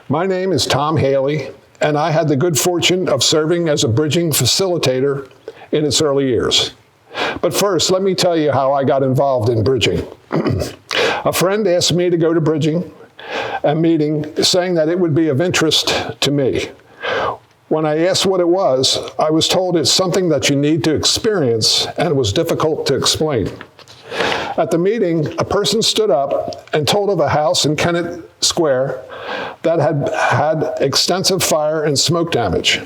My name is Tom Hoehle, and I had the good fortune of serving as a bridging facilitator in its early years. But first, let me tell you how I got involved in bridging. A friend asked me to go to bridging, a meeting, saying that it would be of interest to me. When I asked what it was, I was told it's something that you need to experience, and it was difficult to explain. At the meeting, a person stood up and told of a house in Kennett Square that had had extensive fire and smoke damage,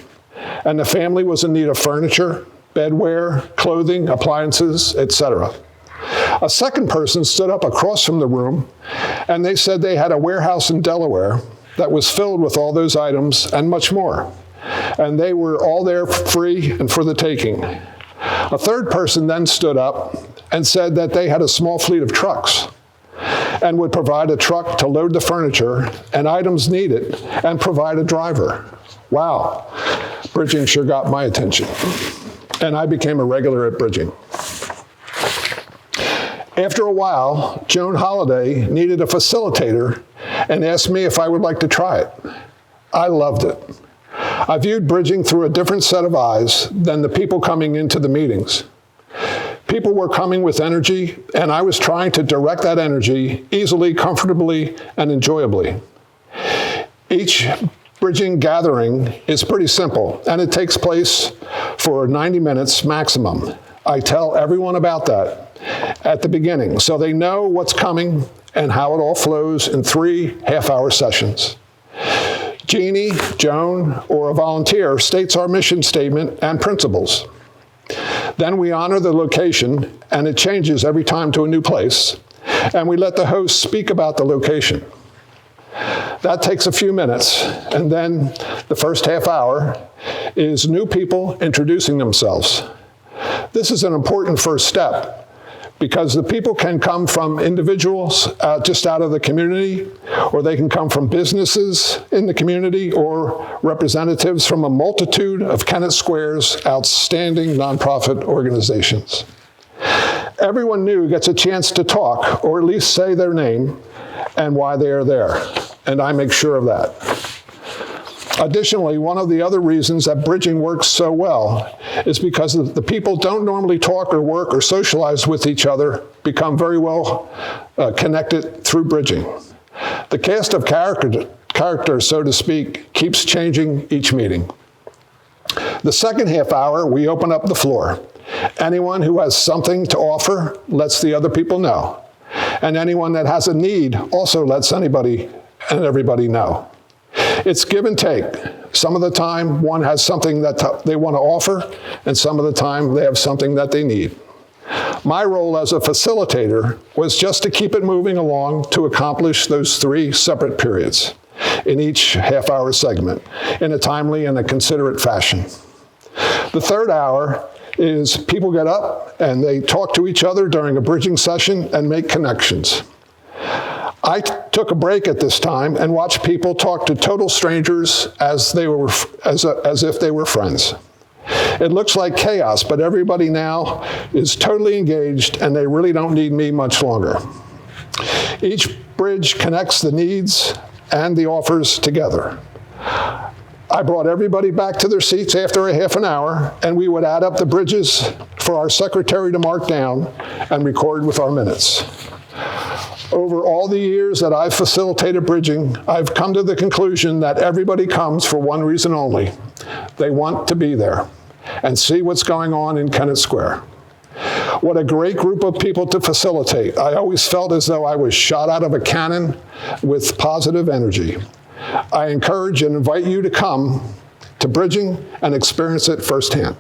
and the family was in need of furniture, bedware, clothing, appliances, etc. A second person stood up across from the room, and they said they had a warehouse in Delaware that was filled with all those items and much more, and they were all there free and for the taking. A third person then stood up and said that they had a small fleet of trucks and would provide a truck to load the furniture and items needed and provide a driver. Wow, bridging sure got my attention, and I became a regular at bridging. After a while, Joan Holiday needed a facilitator and asked me if I would like to try it. I loved it. I viewed bridging through a different set of eyes than the people coming into the meetings. People were coming with energy, and I was trying to direct that energy easily, comfortably, and enjoyably. Each bridging gathering is pretty simple, and it takes place for 90 minutes maximum. I tell everyone about that at the beginning, so they know what's coming and how it all flows in 3 half-hour sessions. Jeannie, Joan, or a volunteer states our mission statement and principles. Then we honor the location, and it changes every time to a new place, and we let the host speak about the location. That takes a few minutes, and then the first half hour is new people introducing themselves. This is an important first step, because the people can come from individuals just out of the community, or they can come from businesses in the community, or representatives from a multitude of Kennett Square's outstanding nonprofit organizations. Everyone new gets a chance to talk, or at least say their name and why they are there, and I make sure of that. Additionally, one of the other reasons that bridging works so well is because the people don't normally talk or work or socialize with each other become very well connected through bridging. The cast of characters, so to speak, keeps changing each meeting. The second half hour, we open up the floor. Anyone who has something to offer lets the other people know. And anyone that has a need also lets anybody and everybody know. It's give and take. Some of the time, one has something that they want to offer, and some of the time, they have something that they need. My role as a facilitator was just to keep it moving along to accomplish those 3 separate periods in each half-hour segment in a timely and a considerate fashion. The third hour is people get up and they talk to each other during a bridging session and make connections. I took a break at this time and watched people talk to total strangers as if they were friends. It looks like chaos, but everybody now is totally engaged, and they really don't need me much longer. Each bridge connects the needs and the offers together. I brought everybody back to their seats after a half an hour, and we would add up the bridges for our secretary to mark down and record with our minutes. Over all the years that I've facilitated bridging, I've come to the conclusion that everybody comes for one reason only. They want to be there and see what's going on in Kennett Square. What a great group of people to facilitate. I always felt as though I was shot out of a cannon with positive energy. I encourage and invite you to come to bridging and experience it firsthand.